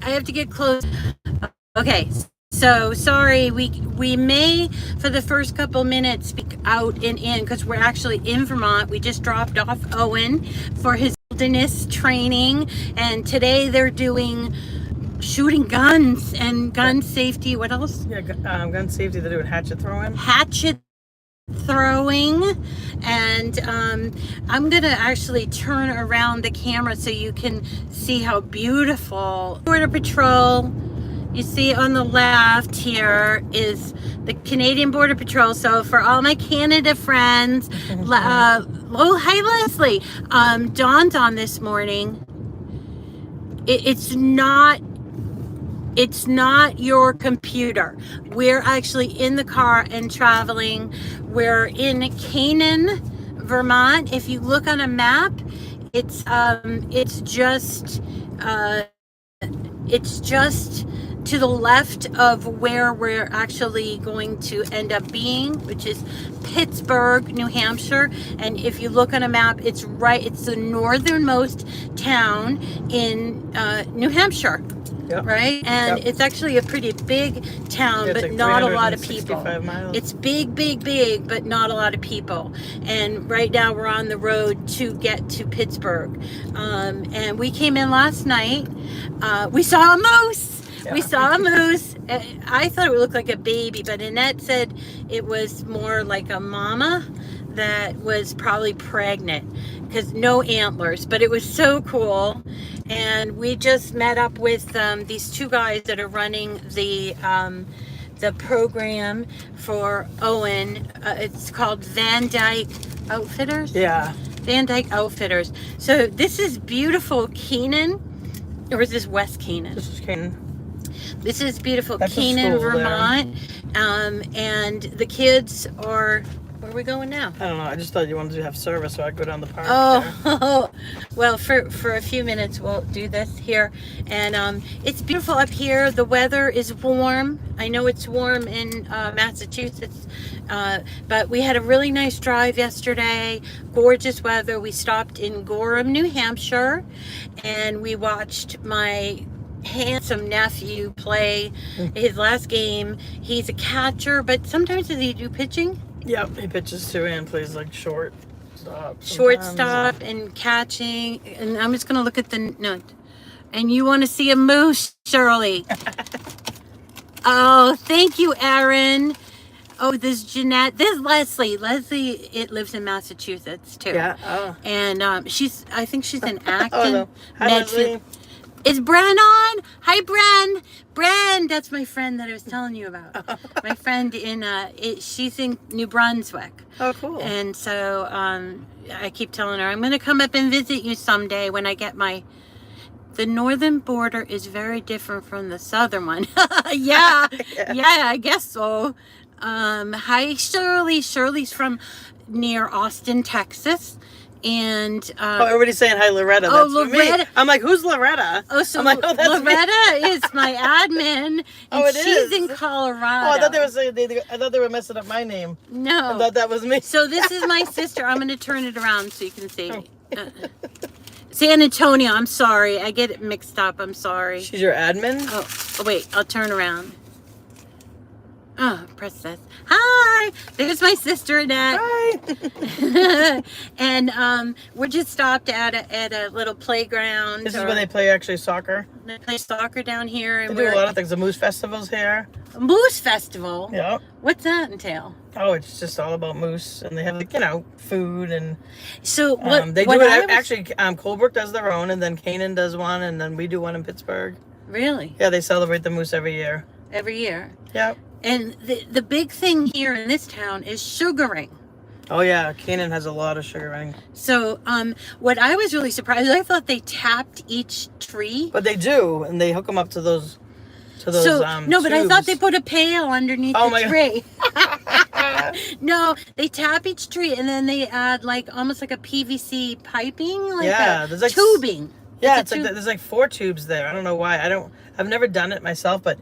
I have to get close. Okay. So sorry, we may for the first couple minutes speak out and in because we're actually in Vermont. We just dropped off Owen for his wilderness training, and today they're doing shooting guns and gun safety. What else? Yeah, gun safety. They're doing hatchet throwing. Hatchet throwing, and I'm gonna actually turn around the camera so you can see how beautiful Border Patrol. You see on the left here is the Canadian Border Patrol. So for all my Canada friends, oh, hi Leslie. Dawn's on this morning. It's not your computer. We're actually in the car and traveling. We're in Canaan, Vermont. If you look on a map, it's just to the left of where we're actually going to end up being, which is Pittsburg, New Hampshire. And if you look on a map, it's the northernmost town in New Hampshire. Yep. Right? And it's actually a pretty big town, but like not a lot of people. Miles. It's big, but not a lot of people. And right now we're on the road to get to Pittsburg. And we came in last night. We saw a moose. Yeah. We saw a moose. I thought it would look like a baby, but Annette said it was more like a mama that was probably pregnant because no antlers, but it was so cool. And we just met up with these two guys that are running the program for Owen. It's called Van Dyke Outfitters. Yeah. Van Dyke Outfitters. So this is beautiful Canaan, or is this West Canaan? This is Canaan. This is beautiful That's Canaan, Vermont. And the kids are, where are we going now? I don't know. I just thought you wanted to have service, so I'd go down the park. Oh, well, for a few minutes we'll do this here. And it's beautiful up here. The weather is warm. I know it's warm in Massachusetts, but we had a really nice drive yesterday. Gorgeous weather. We stopped in Gorham, New Hampshire, and we watched my handsome nephew play his last game. He's a catcher, but sometimes does he do pitching? Yep, he pitches too and plays like shortstop and catching. And I'm just gonna look at the note. And you want to see a moose, Shirley? Oh, thank you, Erin. Oh, this Jeanette. This Leslie. Leslie, it lives in Massachusetts too. Yeah. Oh. And I think she's in Acton. Oh, no. Hi, Leslie. Is Bren on? Hi, Bren. Bren, that's my friend that I was telling you about. My friend she's in New Brunswick. Oh, cool. And so I keep telling her, I'm going to come up and visit you someday when I get the northern border is very different from the southern one. Yeah, I guess so. Hi, Shirley. Shirley's from near Austin, Texas. And everybody's saying hi, Loretta. That's Loretta. Me. I'm like, who's Loretta? Oh, so like, that's Loretta is my admin, and she's in Colorado. Oh, I thought they were messing up my name. No, I thought that was me. So this is my sister. I'm going to turn it around so you can see me. San Antonio. I'm sorry, I get it mixed up. I'm sorry. She's your admin. Oh wait, I'll turn around. Oh, press this. Hi, there's my sister Annette. Hi. And we're just stopped at a little playground. This is where they play actually soccer. They play soccer down here. And they do a lot of things. The Moose Festival's here. Moose Festival? Yeah. What's that entail? Oh, it's just all about moose, and they have food and. So what? They do it actually. Colebrook does their own, and then Canaan does one, and then we do one in Pittsburgh. Really? Yeah, they celebrate the moose every year. Every year. Yep. And the big thing here in this town is sugaring. Oh yeah, Canaan has a lot of sugaring. So what I was really surprised, I thought they tapped each tree. But they do, and they hook them up to those. No, tubes. But I thought they put a pail underneath the tree. No, they tap each tree and then they add almost like a PVC piping, there's like tubing. Yeah, there's like 4 tubes there. I don't know why. I've never done it myself, but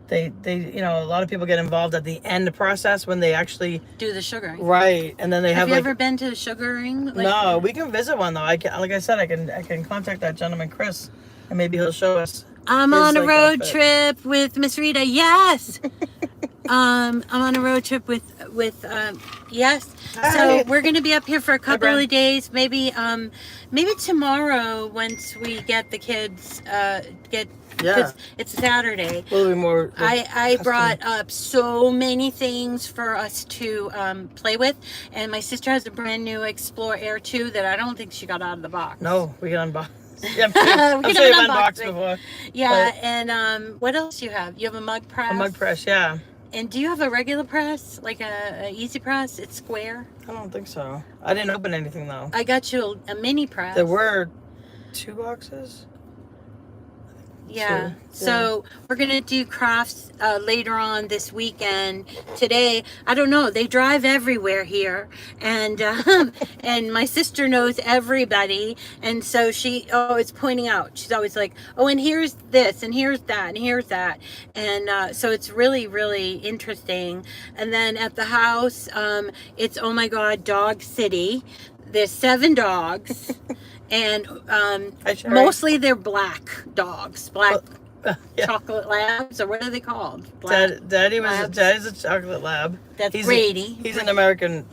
they a lot of people get involved at the end process when they actually do the sugaring. Right, and then they have you ever been to the sugaring? No, we can visit one though. Like I said, I can contact that gentleman Chris. And maybe he'll show us. I'm his, on a like, road outfit. trip with Miss Rita. Yes. I'm on a road trip with yes. Hi. So we're gonna be up here for a couple Brad. of days. Maybe tomorrow once we get the kids because it's Saturday. A little bit more. I brought up so many things for us to play with, and my sister has a brand new Explorer Air 2 that I don't think she got out of the box. No, we can unbox. Yeah, I'm We sure can you've unbox unboxed it. before. Yeah, and what else do you have? You have a mug press. A mug press, yeah. And do you have a regular press, like a easy press? It's square. I don't think so. I didn't open anything though. I got you a mini press. There were 2 boxes. Yeah. So, So we're gonna do crafts later on this weekend. Today, I don't know. They drive everywhere here, and and my sister knows everybody, and so she always pointing out. She's always like, "Oh, and here's this, and here's that, and here's that," and so it's really, really interesting. And then at the house, it's oh my God, Dog City. There's 7 dogs. And mostly they're black dogs, black chocolate labs, or what are they called? Daddy's a chocolate lab. That's Brady. He's an American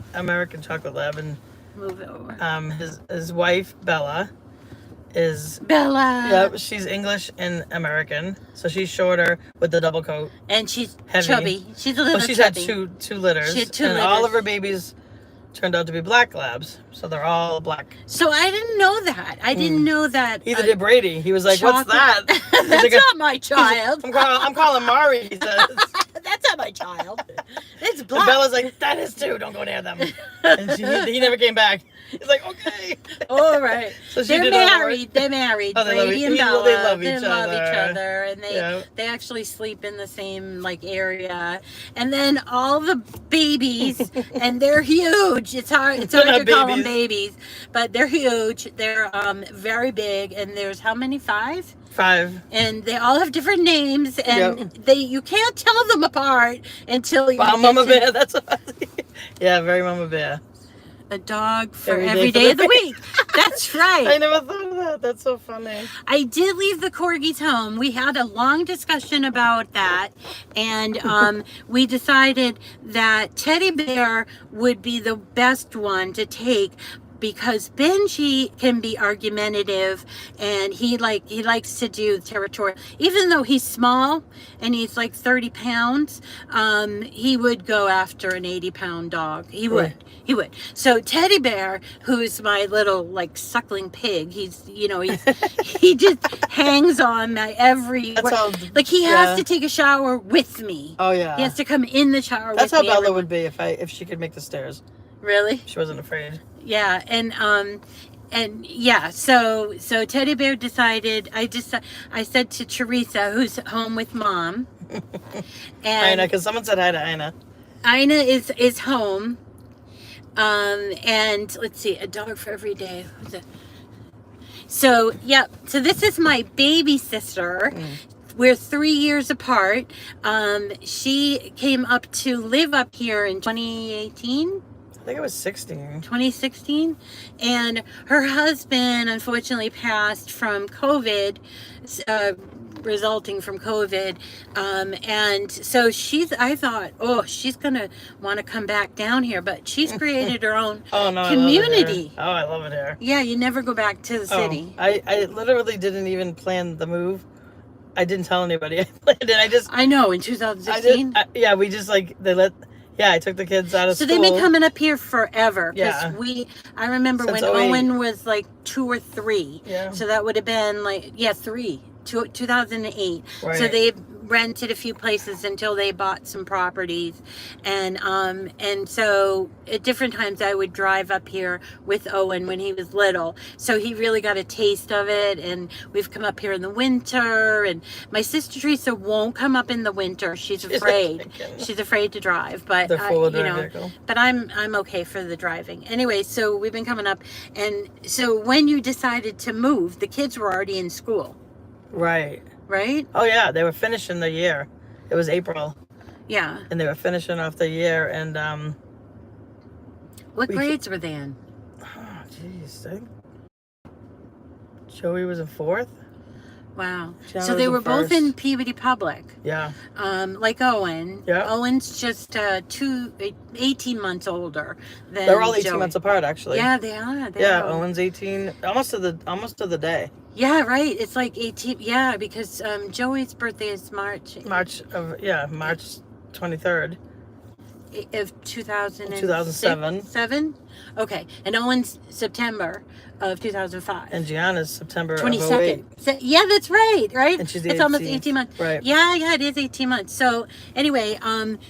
chocolate lab, and move it over. His wife Bella is Bella. Yeah, she's English and American, so she's shorter with the double coat. And she's heavy. chubby. She's a little she's chubby. had two litters. She had 2 and litters. all of her babies turned out to be black labs, so they're all black. So I didn't know that. I didn't know that. Either did Brady. He was like, "What's that?" That's like, not my child. I'm calling Mari. He says. That's not my child. It's black. And Bella's like, "That is too. Don't go near them." And he never came back. He's like, "Okay." All right. So They're married. They're married. Oh, Brady and Bella. They love each other, and Yeah. they actually sleep in the same area. And then all the babies, and they're huge. It's hard to call them babies, but they're huge. They're very big. And there's how many? 5. 5. And they all have different names, and you can't tell them apart until you. Wow, Mama Bear. That's yeah, very Mama Bear. A dog for every day of the week. That's right. I never thought of that. That's so funny. I did leave the corgis home. We had a long discussion about that, and we decided that Teddy Bear would be the best one to take, because Benji can be argumentative, and he likes to do territorial. Even though he's small and he's like 30 pounds, he would go after an 80-pound dog. He would. Right. He would. So Teddy Bear, who's my little like suckling pig, he just hangs on my every. Like he has to take a shower with me. Oh yeah. He has to come in the shower with me. That's how Bella would be if she could make the stairs. Really? She wasn't afraid. Yeah, and yeah, so Teddy Bear decided. I said to Teresa, who's home with Mom, and Ina, because someone said hi to Ina. Ina is home, and let's see, a dog for every day. So yeah, so this is my baby sister. We're 3 years apart. She came up to live up here in 2018. I think it was 2016, and her husband unfortunately passed from COVID, resulting from COVID, and so I thought, oh, she's gonna want to come back down here, but she's created her own community. I love it here. Yeah, you never go back to the city. I literally didn't even plan the move. I didn't tell anybody I planned it. I know, in 2016. We just I took the kids out of school. So they've been coming up here forever. Yeah. I remember Since when 08. Owen was like 2 or 3. Yeah. So that would have been 3. 2008. Right. So they rented a few places until they bought some properties, and so at different times I would drive up here with Owen when he was little, so he really got a taste of it. And we've come up here in the winter, and my sister Teresa won't come up in the winter. She's afraid. She's afraid to drive, but but I'm okay for the driving anyway. So we've been coming up, and so when you decided to move, the kids were already in school. Right? Oh yeah, they were finishing the year. It was April. Yeah. And they were finishing off the year, and what grades were they in? Oh jeez, I think Joey was in 4th. Wow. Gianna So was they the were both first. in Peabody Public. Yeah. Like Owen. Yeah. Owen's just 18 months older than They're all 18 Joey. months apart, actually. Yeah, they are. They Yeah, are. Owen's 18, almost to the day. Yeah, right. It's like 18. Yeah, because Joey's birthday is March. March 23rd. Of 2007. 7? Okay. And Owen's September of 2005. And Gianna's September of 22nd. 08. Yeah, that's right. Right? And she's the It's almost 18th. 18 months. Right. Yeah, it is 18 months. So anyway,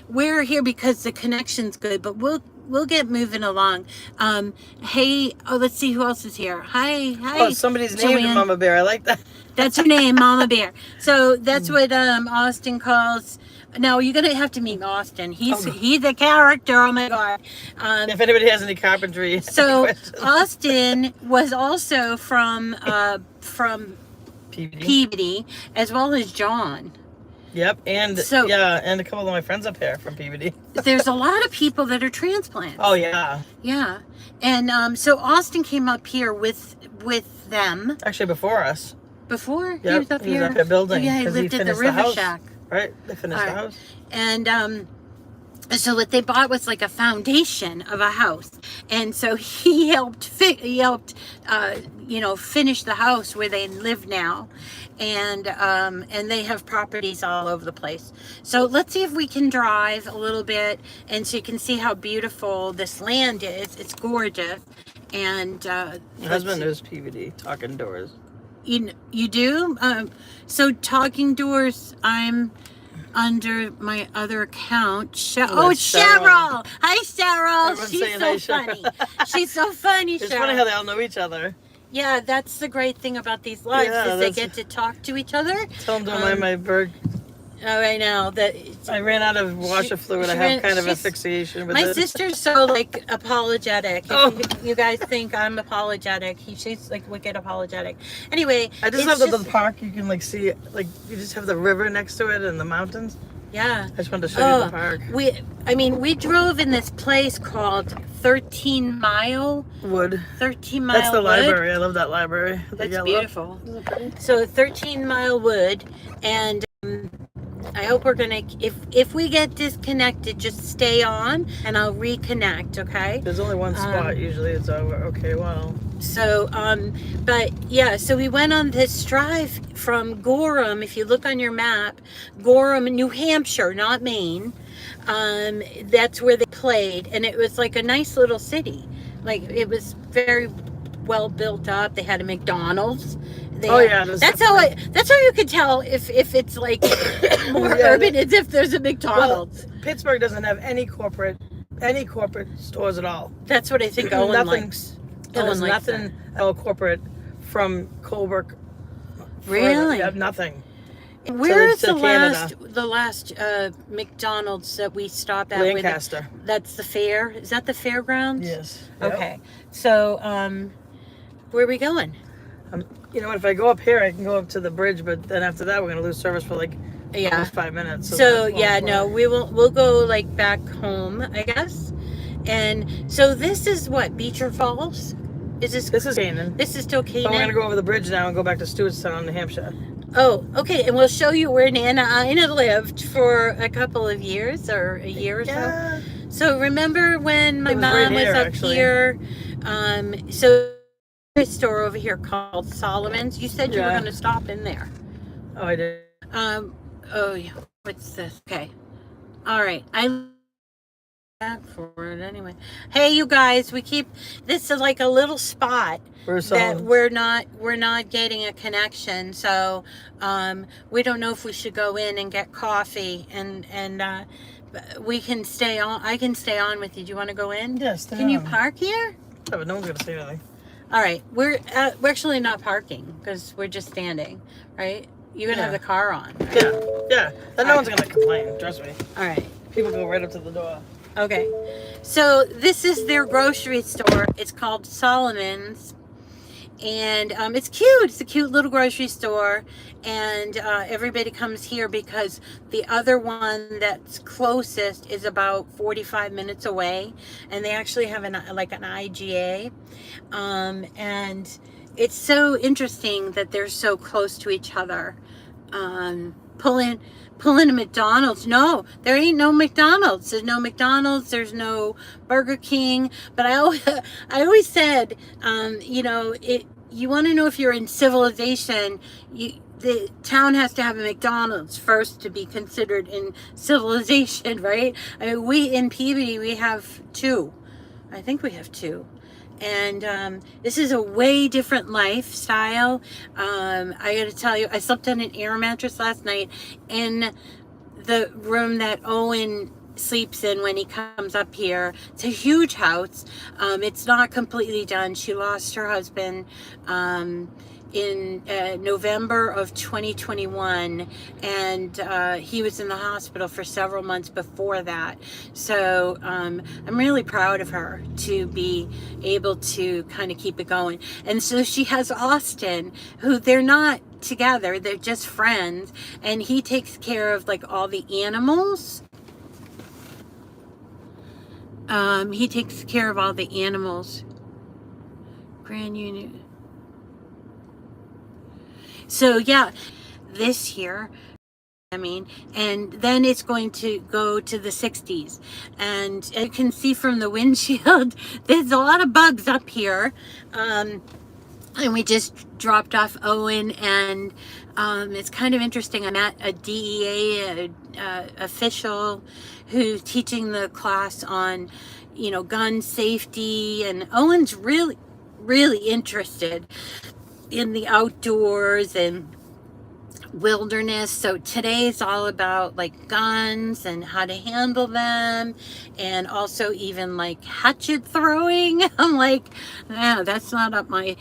we're here because the connection's good, but we'll get moving along. Hey, let's see who else is here. Hi. Oh, somebody's named Joanne. Mama Bear. I like that. That's her name, Mama Bear. So that's what Austin calls. Now you're gonna have to meet Austin. He's a character. Oh my god. If anybody has any carpentry So questions. Austin was also from PVD. Peabody, as well as John. Yep, and and a couple of my friends up here from PVD. There's a lot of people that are transplants. Oh yeah. Yeah, and so Austin came up here with them Actually, before us. before. Yep, He was up here. building. Yeah, he 'cause lived at the finished River house. Shack. Right, they finished the house. And so what they bought was like a foundation of a house, and so he helped finish the house where they live now, and they have properties all over the place. So let's see if we can drive a little bit, and so you can see how beautiful this land is. It's gorgeous, and My husband knows PVD, Talking Doors. You do? So Talking Doors, I'm under my other account. It's Cheryl. Hi, Cheryl. Everyone's She's saying so hi, funny. Cheryl. She's so funny, It's Cheryl. funny how they all know each other. Yeah, that's the great thing about these lives is they get to talk to each other. Tell them to mind my bird. Oh, I know that. I ran out of washer fluid. I have kind of asphyxiation with My it. sister's so like apologetic. Oh. If you guys think I'm apologetic, she's like wicked apologetic. Anyway, I just love the park. You can like see it. Like you just have the river next to it and the mountains. Yeah. I just wanted to show you the park. We drove in this place called 13 Mile. 13 Mile That's the Wood. library. I love that library. That's beautiful. So 13 Mile Wood, and I hope we're gonna. If we get disconnected, just stay on, and I'll reconnect. Okay. There's only one spot usually. It's okay. Well. So, but yeah, so we went on this drive from Gorham. If you look on your map, Gorham, New Hampshire, not Maine. That's where they played, and it was like a nice little city. Like it was very well built up. They had a McDonald's. That's how you could tell if it's like more urban is if there's a McDonald's. Well, Pittsburgh doesn't have any corporate stores at all. That's what I think Owen likes. There's nothing corporate from Colbrook. Really? Yeah, nothing. Where is the last McDonald's that we stopped at? Lancaster. That's the fair. Is that the fairgrounds? Yes. Okay. So, where are we going? If I go up here, I can go up to the bridge, but then after that, we're gonna lose service for like almost 5 minutes. We'll go like back home, I guess. And so this is what, Beecher Falls? This is Canaan. This is still Canaan. So we're gonna go over the bridge now and go back to Stewartstown, New Hampshire. Oh, okay. And we'll show you where Nana lived for a couple of years or a year or so. So remember when my mom was up here? So a store over here called Solomon's. You said you were going to stop in there. Oh, I did. What's this? Okay. All right. I back for it anyway. Hey, you guys, this is like a little spot that we're not getting a connection. So, we don't know if we should go in and get coffee and we can stay on. I can stay on with you. Do you want to go in? Yes. Can you park here? Yeah, but no one's gonna say anything. All right, we're actually not parking because we're just standing, right? You're gonna have the car on. Right? Yeah. Then no one's gonna complain. Trust me. All right. People go right up to the door. Okay. So this is their grocery store. It's called Solomon's, And it's cute. It's a cute little grocery store, and everybody comes here because the other one that's closest is about 45 minutes away, and they actually have an IGA, and it's so interesting that they're so close to each other. Pulling a McDonald's. No, there ain't no McDonald's. There's no McDonald's. There's no Burger King. But I always said, you want to know if you're in civilization, the town has to have a McDonald's first to be considered in civilization, right? I mean, we in Peabody, we have two. I think we have two. And this is a way different lifestyle. I gotta tell you, I slept on an air mattress last night in the room that Owen sleeps in when he comes up here. It's a huge house. It's not completely done. She lost her husband in November of 2021, and he was in the hospital for several months before that. So I'm really proud of her to be able to kind of keep it going. And so she has Austin, who they're not together, they're just friends, and he takes care of like all the animals. He takes care of all the animals. Grand Union. So yeah, this year, and then it's going to go to the 60s. And you can see from the windshield, there's a lot of bugs up here. And we just dropped off Owen, and it's kind of interesting. I'm at a DEA official who's teaching the class on, gun safety, and Owen's really, really interested in the outdoors and wilderness. So today's all about like guns and how to handle them, and also even like hatchet throwing. I'm like, no, that's not up my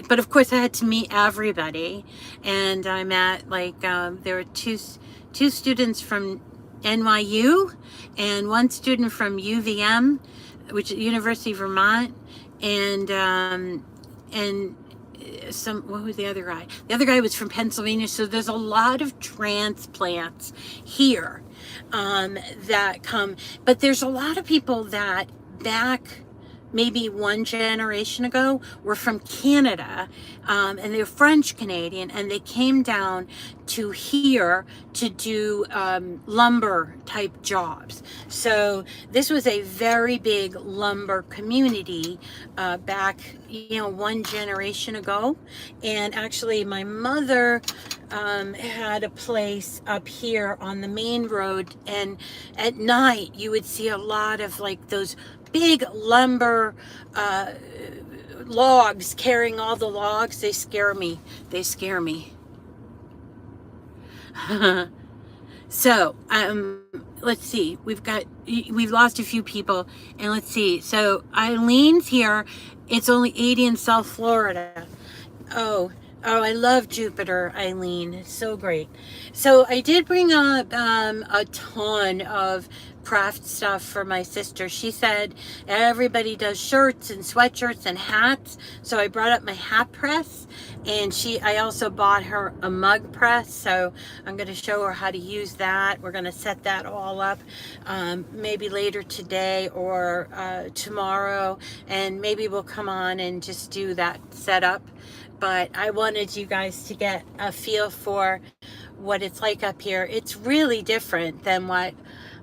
but of course I had to meet everybody, and I'm at like there were two students from NYU and one student from UVM, which is University of Vermont, and what was the other guy? The other guy was from Pennsylvania. So there's a lot of transplants here that come, but there's a lot of people that back maybe one generation ago were from Canada, and they're French Canadian, and they came down to here to do lumber type jobs. So this was a very big lumber community back, one generation ago. And actually my mother had a place up here on the main road, and at night you would see a lot of like those big lumber logs, carrying all the logs. They scare me. So let's see, we've lost a few people, and let's see, so Eileen's here. It's only 80 in South Florida. Oh, I love Jupiter, Eileen. It's so great. So I did bring up a ton of craft stuff for my sister. She said everybody does shirts and sweatshirts and hats. So I brought up my hat press, and I also bought her a mug press. So I'm going to show her how to use that. We're going to set that all up maybe later today or tomorrow, and maybe we'll come on and just do that setup. But I wanted you guys to get a feel for what it's like up here. It's really different than what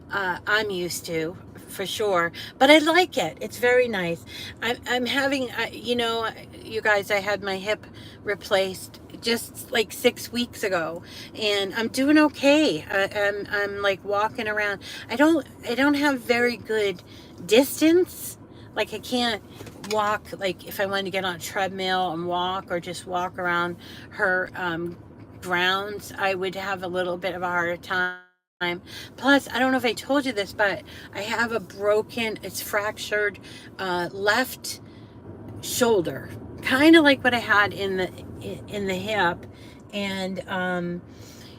I'm used to, for sure, but I like it. It's very nice. I'm having, you guys, I had my hip replaced just like 6 weeks ago, and I'm doing okay. I'm like walking around. I don't have very good distance. Like I can't walk, like if I wanted to get on a treadmill and walk, or just walk around her grounds, I would have a little bit of a harder time. Plus, I don't know if I told you this, but I have it's fractured left shoulder, kind of like what I had in the hip, and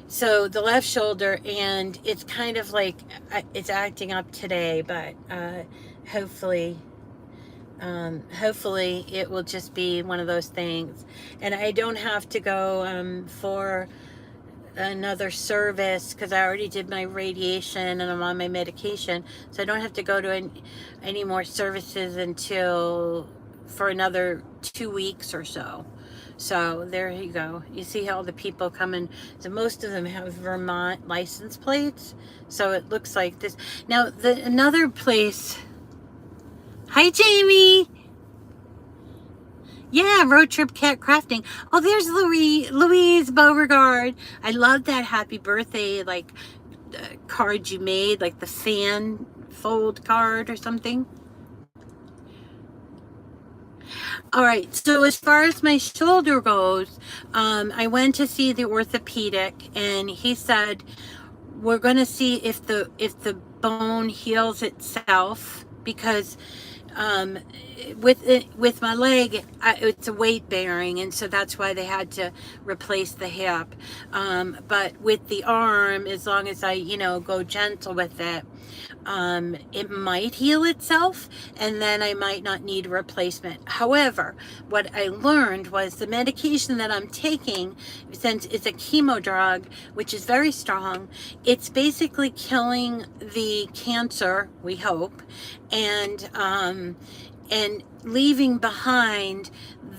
so the left shoulder, and it's kind of like it's acting up today, but hopefully hopefully it will just be one of those things, and I don't have to go for another service because I already did my radiation and I'm on my medication, so I don't have to go to any more services until for another 2 weeks or so. So there you go. You see how the people come in. So most of them have Vermont license plates, so it looks like this. Now another place. Hi, Jamie. Yeah, road trip cat crafting. Oh, there's Louise Beauregard. I love that happy birthday card you made, like the fan fold card or something. All right, so as far as my shoulder goes, I went to see the orthopedic, and he said we're going to see if the bone heals itself, because with my leg, it's a weight bearing, and so that's why they had to replace the hip. But with the arm, as long as I go gentle with it, it might heal itself, and then I might not need a replacement. However, what I learned was the medication that I'm taking, since it's a chemo drug, which is very strong, it's basically killing the cancer, we hope, and leaving behind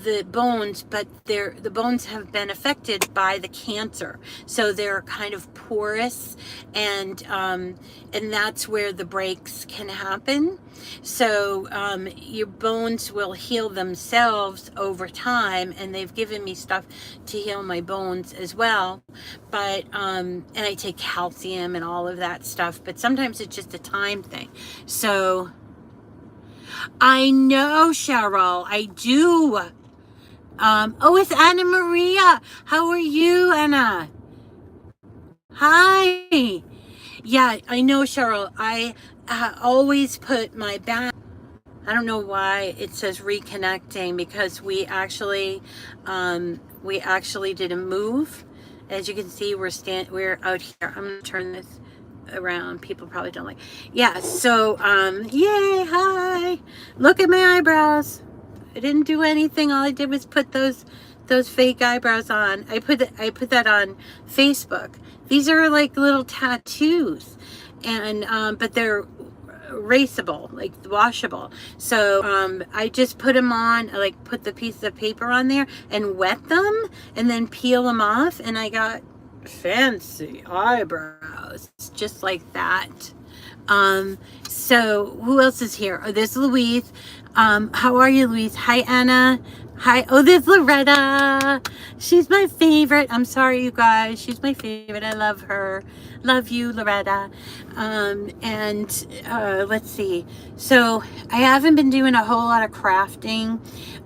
the bones, but the bones have been affected by the cancer, so they're kind of porous, and that's where the breaks can happen. So your bones will heal themselves over time, and they've given me stuff to heal my bones as well, but and I take calcium and all of that stuff, but sometimes it's just a time thing. So I know, Cheryl, I do. Oh, it's Anna Maria. How are you, Anna? Hi. Yeah, I know, Cheryl. I always put my back. I don't know why it says reconnecting, because we actually did a move. As you can see, we're out here. I'm gonna turn this around. People probably don't like. Yeah. So yay! Hi. Look at my eyebrows. I didn't do anything. All I did was put those fake eyebrows on. I put that on Facebook. These are like little tattoos, and but they're erasable, like washable. So I just put them on. I like put the piece of paper on there and wet them, and then peel them off, and I got fancy eyebrows just like that. So who else is here? Oh, there's Louise. How are you, Louise? Hi, Anna. Hi. Oh, there's Loretta. She's my favorite. I'm sorry, you guys. She's my favorite. I love her. Love you, Loretta. Let's see. So I haven't been doing a whole lot of crafting,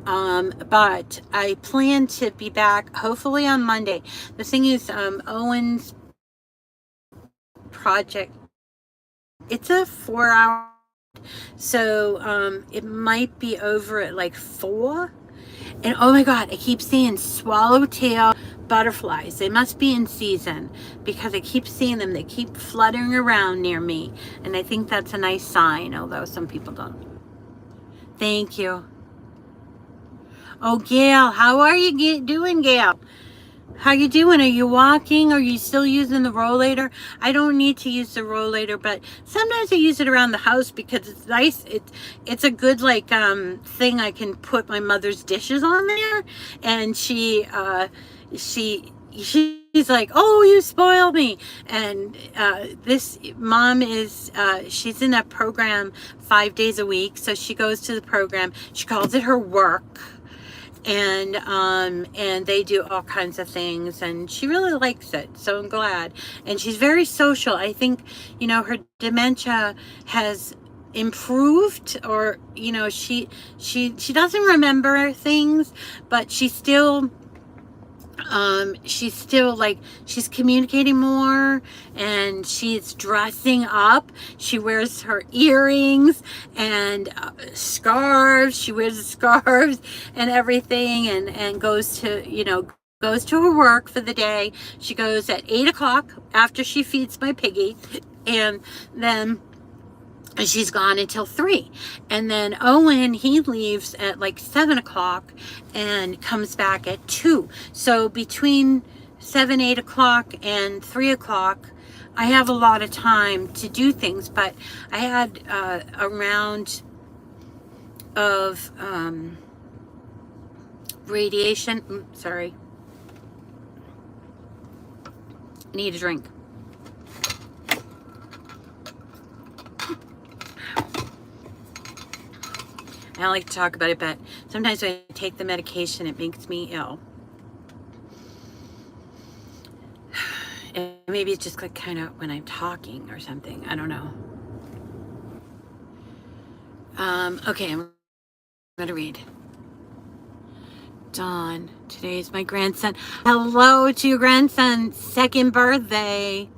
but I plan to be back hopefully on Monday. The thing is, Owen's project, it's a 4-hour, so it might be over at like 4. And oh my god, I keep seeing swallowtail butterflies. They must be in season, because I keep seeing them. They keep fluttering around near me, and I think that's a nice sign, although some people don't. Thank you. Oh, Gail, how are you doing, Gail? How you doing? Are you walking? Are you still using the rollator? I don't need to use the rollator, but sometimes I use it around the house because it's nice. It's a good thing. I can put my mother's dishes on there, and she's like, oh, you spoiled me. And this mom is she's in a program 5 days a week, so she goes to the program. She calls it her work. And they do all kinds of things, and she really likes it, so I'm glad. And she's very social. I think, her dementia has improved, or she doesn't remember things, but she's still she's communicating more, and she's dressing up. She wears her earrings and scarves. She wears the scarves and everything, and goes to her work for the day. She goes at 8 o'clock after she feeds my piggy, and then and she's gone until 3. And then Owen, he leaves at like 7 o'clock and comes back at 2. So between 7, 8 o'clock and 3 o'clock, I have a lot of time to do things. But I had a round of radiation. Sorry. I need a drink. I don't like to talk about it, but sometimes when I take the medication, it makes me ill. And maybe it's just like kind of when I'm talking or something. I don't know. Okay, I'm going to read. Dawn, today is my grandson. Hello to your grandson's 2nd birthday.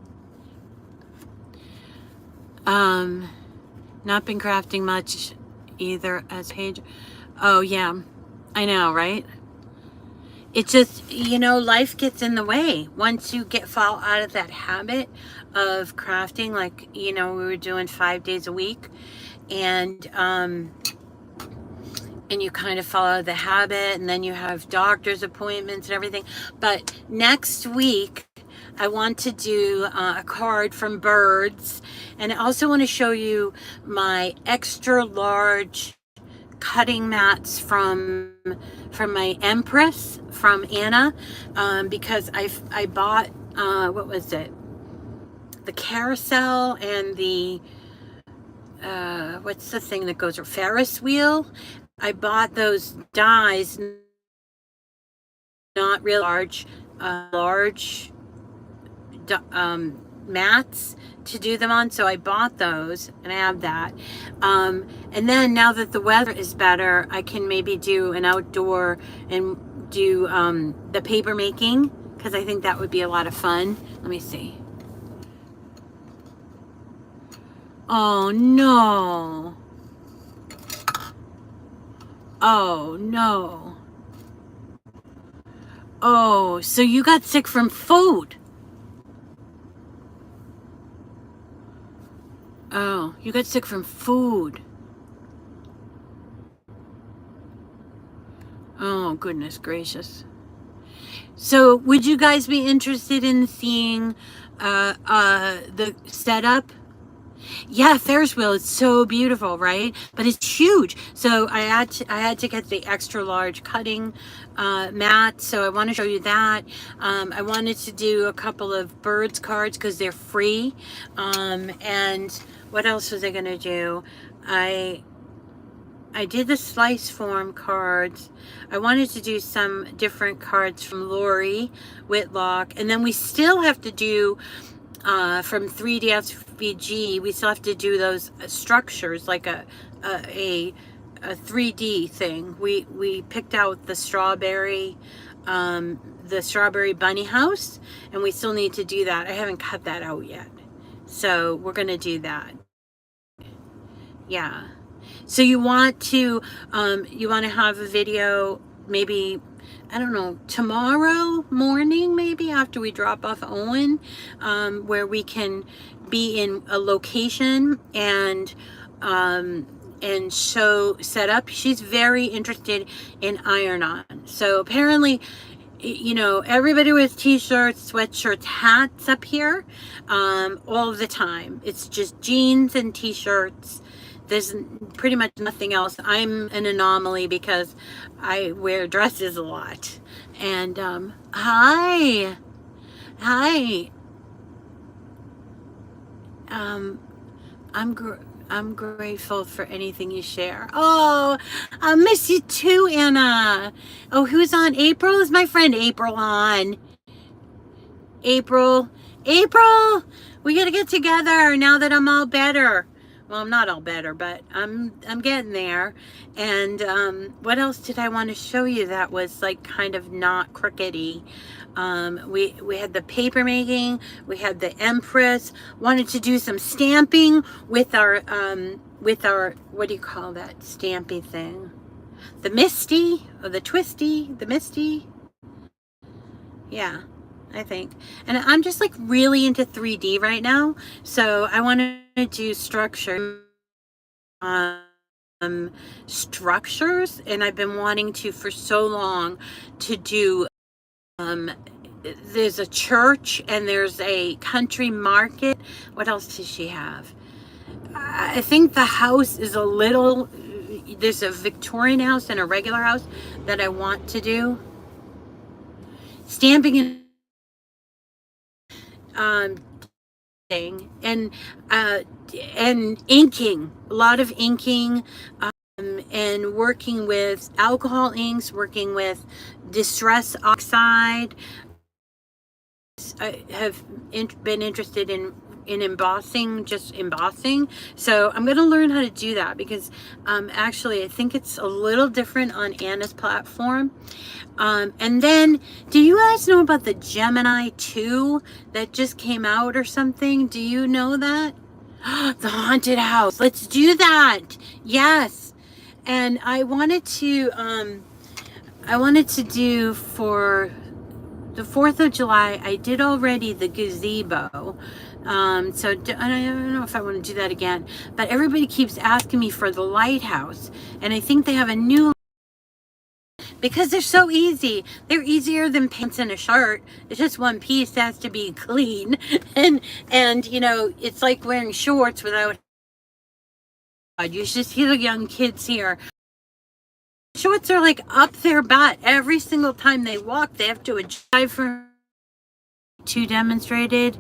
Not been crafting much either as Paige. Oh yeah, I know, right? It just, you know, life gets in the way once you fall out of that habit of crafting. Like, you know, we were doing 5 days a week, and you kind of follow the habit, and then you have doctor's appointments and everything. But next week I want to do a card from Birds, and I also want to show you my extra large cutting mats from my Empress from Anna, because I bought what was it, the carousel and the what's the thing that goes, or Ferris wheel. I bought those dies, not real large mats to do them on, so I bought those, and I have that. And then now that the weather is better, I can maybe do an outdoor and do the paper making, because I think that would be a lot of fun. Let me see. Oh no. Oh no. Oh, so you got sick from food. Oh, you got sick from food. Oh, goodness gracious. So, would you guys be interested in seeing the setup? Yeah, Ferris wheel is so beautiful, right? But it's huge. So I had to get the extra large cutting mat. So I want to show you that. I wanted to do a couple of Birds cards because they're free. And what else was I going to do? I did the slice form cards. I wanted to do some different cards from Lori Whitlock. And then we still have to do from 3D SVG, we still have to do those structures, like a 3D thing. We picked out the strawberry bunny house, and we still need to do that. I haven't cut that out yet, so we're gonna do that. Yeah. So you want to have a video, maybe, I don't know, tomorrow morning, maybe after we drop off Owen, where we can be in a location and show setup. She's very interested in iron-on. So apparently, you know, everybody wears t-shirts, sweatshirts, hats up here all the time. It's just jeans and t-shirts. There's pretty much nothing else. I'm an anomaly because I wear dresses a lot. And hi. I'm grateful for anything you share. Oh, I miss you too, Anna. Oh, who's on? April? Is my friend April on? April, we gotta get together now that I'm all better. Well, I'm not all better, but I'm getting there. And what else did I want to show you that was like kind of not crookedy? We had the paper making, we had the Empress. Wanted to do some stamping with our what do you call that stampy thing? The Misty or the Twisty, the Misty. Yeah, I think. And I'm just like really into 3D right now. So I want to do structure. structures, and I've been wanting to for so long to do. There's a church and there's a country market. What else does she have? I think the house is a little. There's a Victorian house and a regular house that I want to do. Stamping and and inking, a lot of inking, and working with alcohol inks, working with distress oxide. I have been interested in embossing, just embossing. So I'm going to learn how to do that because actually I think it's a little different on Anna's platform. And then, do you guys know about the Gemini 2 that just came out or something? Do you know that? The haunted house. Let's do that. Yes. And I wanted to do for the 4th of July, I did already the gazebo. So I don't know if I want to do that again, but everybody keeps asking me for the lighthouse, and I think they have a new, because they're so easy. They're easier than pants and a shirt. It's just one piece that has to be clean. And you know, it's like wearing shorts without. You should see the young kids here. Shorts are like up their butt. Every single time they walk, they have to adjust for to demonstrated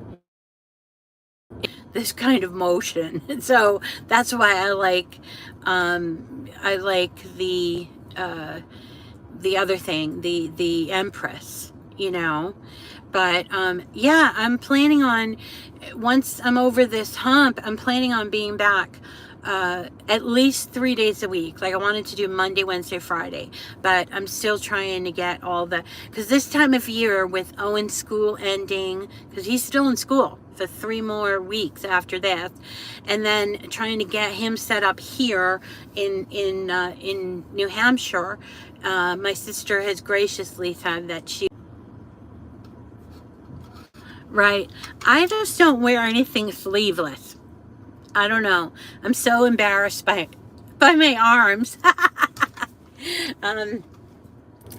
this kind of motion. So that's why I like the other thing, the Empress, you know. But yeah, I'm planning on, once I'm over this hump, I'm planning on being back at least 3 days a week. Like I wanted to do Monday, Wednesday, Friday, but I'm still trying to get all the, because this time of year with Owen's school ending, because he's still in school for 3 more weeks after that, and then trying to get him set up here in New Hampshire. My sister has graciously said that she, right, I just don't wear anything sleeveless. I don't know. I'm so embarrassed by my arms.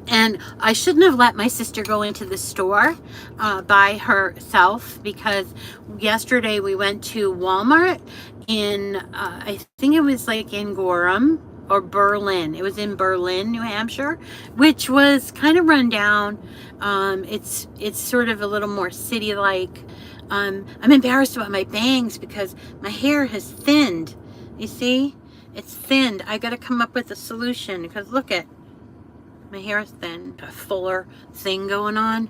And I shouldn't have let my sister go into the store by herself, because yesterday we went to Walmart in, I think it was like in Gorham or Berlin. It was in Berlin, New Hampshire, which was kind of run down. It's sort of a little more city-like. I'm embarrassed about my bangs because my hair has thinned. You see? It's thinned. I got to come up with a solution, because look at my hair is thin. A fuller thing going on.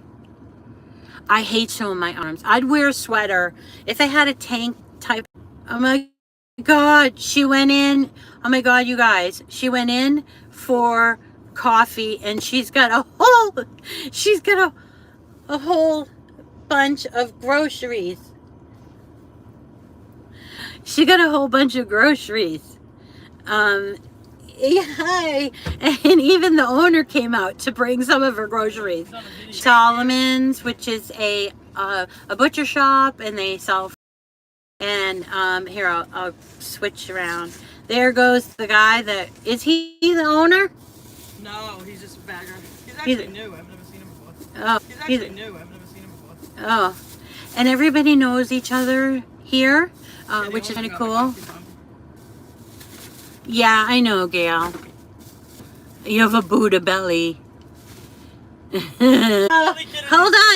I hate showing my arms. I'd wear a sweater if I had a tank type. Oh my God, she went in. Oh my God, you guys. She went in for coffee, and she's got a whole bunch of groceries. She got a whole bunch of groceries. Yeah, and even the owner came out to bring some of her groceries. Solomon's, which is a butcher shop, and they sell. And here, I'll switch around. There goes the guy that, is he the owner? No, he's just a bagger. He's actually new. I've never seen him before. Oh, he's actually new. I've never seen him before. Oh, and everybody knows each other here, which is kind of cool. Yeah, I know, Gail. You have a Buddha belly. Hold on.